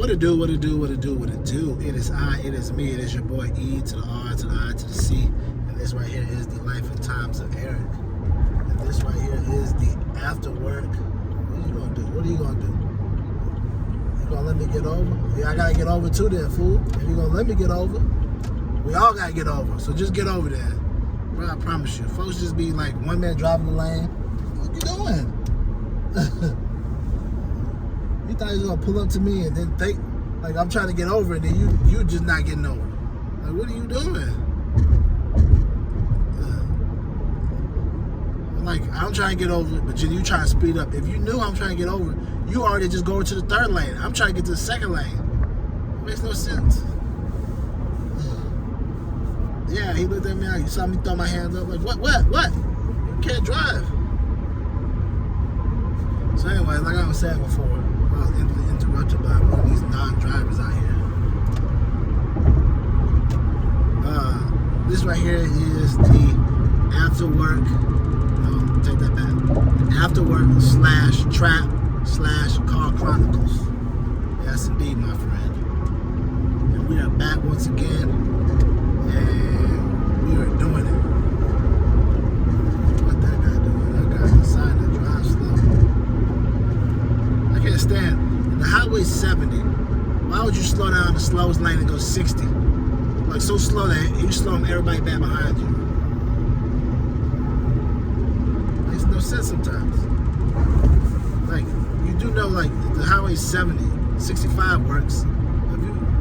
What it do, what it do, what it do, what it do. It is I, it is me, it is your boy E to the R to the I to the C. And this right here is the life and times of Eric. And this right here is the after work. What are you gonna do? What are you gonna do? You gonna let me get over? Yeah, I gotta get over too then, fool. If you gonna let me get over, we all gotta get over. So just get over there. Bro, I promise you. Folks just be like one man driving the lane. What you doing? You thought he was gonna pull up to me and then think like I'm trying to get over it, and you just not getting over. Like, what are you doing? Like, I'm trying to get over it, but you trying to speed up. If you knew I'm trying to get over it, you already just go to the third lane. I'm trying to get to the second lane. It makes no sense. Yeah, he looked at me, he saw me throw my hands up, like, what? You can't drive. So anyway, like I was saying before, I was interrupted by one of these non-drivers out here. This right here is the after work, no, take that back, after work /trap/car chronicles. Yes indeed, my friend. And we are back once again, and we are doing it. What that guy doing? That guy's deciding to drive slow. I can't stand the highway 70. Why would you slow down the slowest lane and go 60? Like so slow that you slow everybody back behind you. Makes no sense sometimes. Like, you do know, like, the highway 70, 65 works. If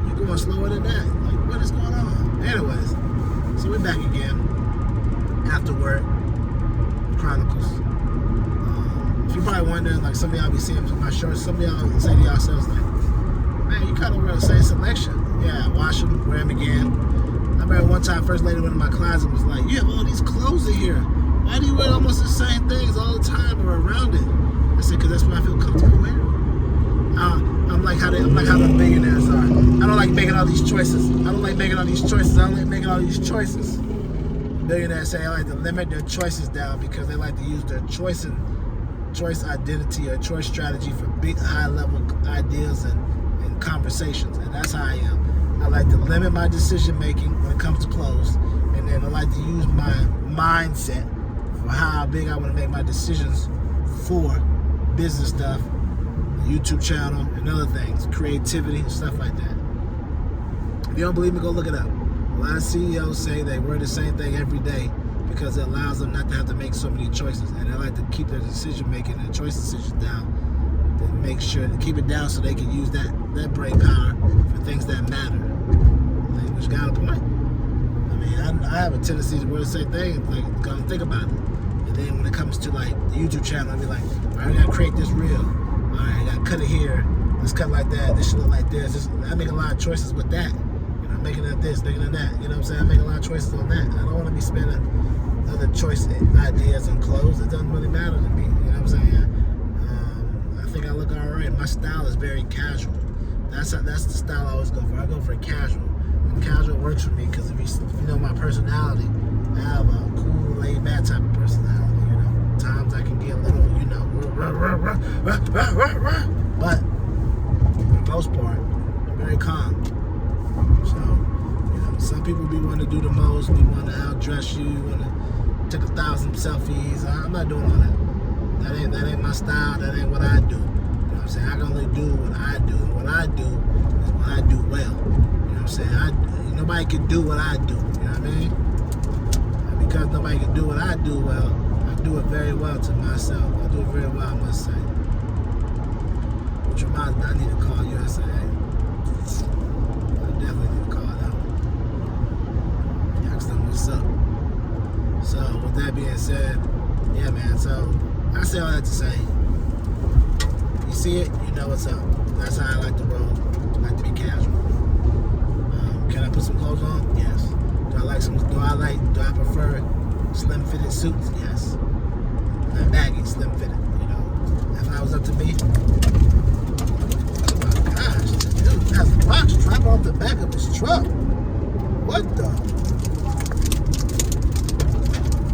you're going slower than that. Like, what is going on? Anyways, so we're back again. After work, Chronicles. If you're probably wondering, like, some of y'all be seeing my shirts, some of y'all say to yourselves, like, man, you kind of wear the same selection. Yeah, wash them, wear them again. I remember one time, first lady went in my closet and was like, you have all these clothes in here. Why do you wear almost the same things all the time or around it? I said, because that's what I feel comfortable wearing. I'm like how the billionaires are. I don't like making all these choices. Billionaires say I like to limit their choices down because they like to use their choice identity or choice strategy for big, high-level ideas and conversations, and that's how I am. I like to limit my decision making when it comes to clothes, and then I like to use my mindset for how big I want to make my decisions for business stuff, YouTube channel, and other things, creativity, stuff like that. If you don't believe me, go look it up. A lot of CEOs say they wear the same thing every day because it allows them not to have to make so many choices, and they like to keep their decision making and choice decisions down. To make sure to keep it down so they can use that brain power for things that matter. Like, which got a point. I mean, I have a tendency to wear the same thing, like, gonna think about it. And then when it comes to like the YouTube channel, I'll be like, all right, I gotta create this reel. All right, I gotta cut it here. Let's cut like that. This should look like this. I make a lot of choices with that. You know, making it this, making it that. You know what I'm saying? I make a lot of choices on that. I don't want to be spending other choice ideas and clothes. It doesn't really matter to me. You know what I'm saying? I think I look all right. My style is very casual. That's the style I always go for. I go for casual. And casual works for me because if you know my personality, I have a cool, laid back type of personality. You know, times I can get a little, you know, but for the most part, I'm very calm. So, you know, some people be wanting to do the most. We want to outdress you. Want to take 1,000 selfies. I'm not doing all that. That ain't my style. That ain't what I do. You know what I'm saying? I can only do what I do. And what I do is what I do well. You know what I'm saying? Nobody can do what I do. You know what I mean? And because nobody can do what I do well, I do it very well to myself. I do it very well, I must say. Which reminds me, I need to call USA. I definitely need to call them. Ask them what's up. So, with that being said, yeah, man, so I say all that to say, you see it, you know what's up. That's how I like to roll. I like to be casual. Can I put some clothes on? Yes. Do I prefer slim fitted suits? Yes. Not baggy, slim fitted, you know. If I was up to me, oh my gosh, this dude has rocks dropping off the back of his truck. What the?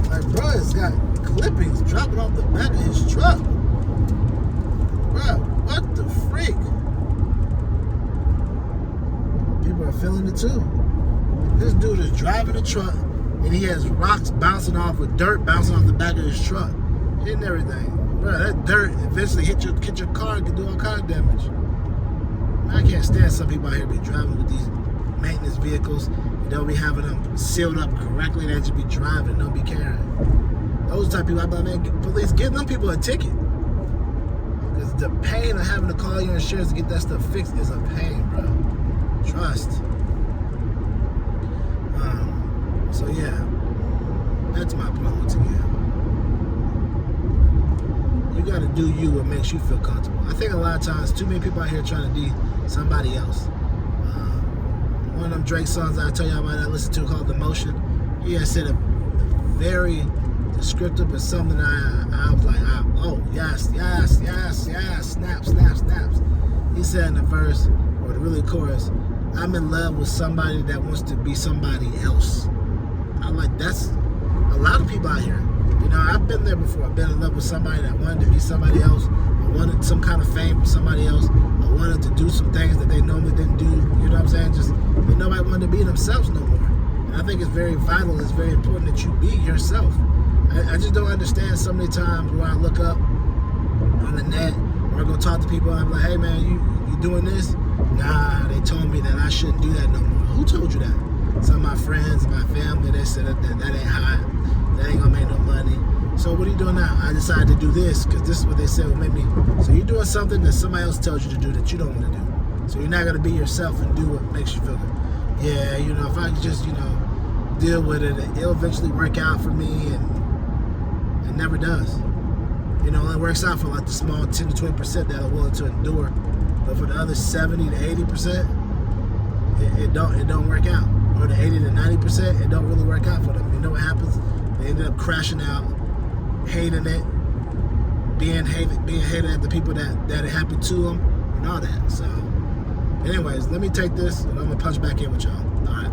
Like, bro, it's got clippings dropping off the back of his truck. Bro, what the freak? feeling it too. This dude is driving a truck and he has rocks bouncing off with dirt bouncing off the back of his truck, hitting everything. Bro, that dirt eventually hit your car and can do all kind of damage. I can't stand some people out here be driving with these maintenance vehicles and they'll be having them sealed up correctly. They just be driving, don't be caring. Those type of people, I be like, man, police, give them people a ticket. Because the pain of having to call your insurance to get that stuff fixed is a pain, bro. Trust. So yeah, that's my point once again. You gotta do you what makes you feel comfortable. I think a lot of times, too many people out here trying to be somebody else. One of them Drake songs that I tell y'all about that I listened to called The Motion, he had said a very descriptive, but something I was like, oh, yes, snaps. He said in the verse, or the really chorus, I'm in love with somebody that wants to be somebody else. I'm like, that's a lot of people out here. You know, I've been there before. I've been in love with somebody that wanted to be somebody else, or wanted some kind of fame from somebody else, or wanted to do some things that they normally didn't do. You know what I'm saying? Just nobody wanted to be themselves no more. And I think it's very vital, it's very important that you be yourself. I just don't understand so many times where I look up on the net or I go talk to people and I'm like, hey man, you doing this? Nah, they told me that I shouldn't do that no more. Who told you that? Some of my friends and my family, they said that ain't hot, that ain't gonna make no money. So what are you doing now? I decided to do this because this is what they said would make me. So you're doing something that somebody else tells you to do that you don't want to do. So you're not gonna be yourself and do what makes you feel good. Yeah, you know, if I could just, deal with it, it'll eventually work out for me, and it never does. It only works out for like the small 10 to 20% that are willing to endure. But for the other 70 to 80%, it don't work out. Or the 80 to 90%, it don't really work out for them. You know what happens? They ended up crashing out, hating it, being hated at the people that it happened to them, and all that. So, anyways, let me take this, and I'm gonna punch back in with y'all. All right.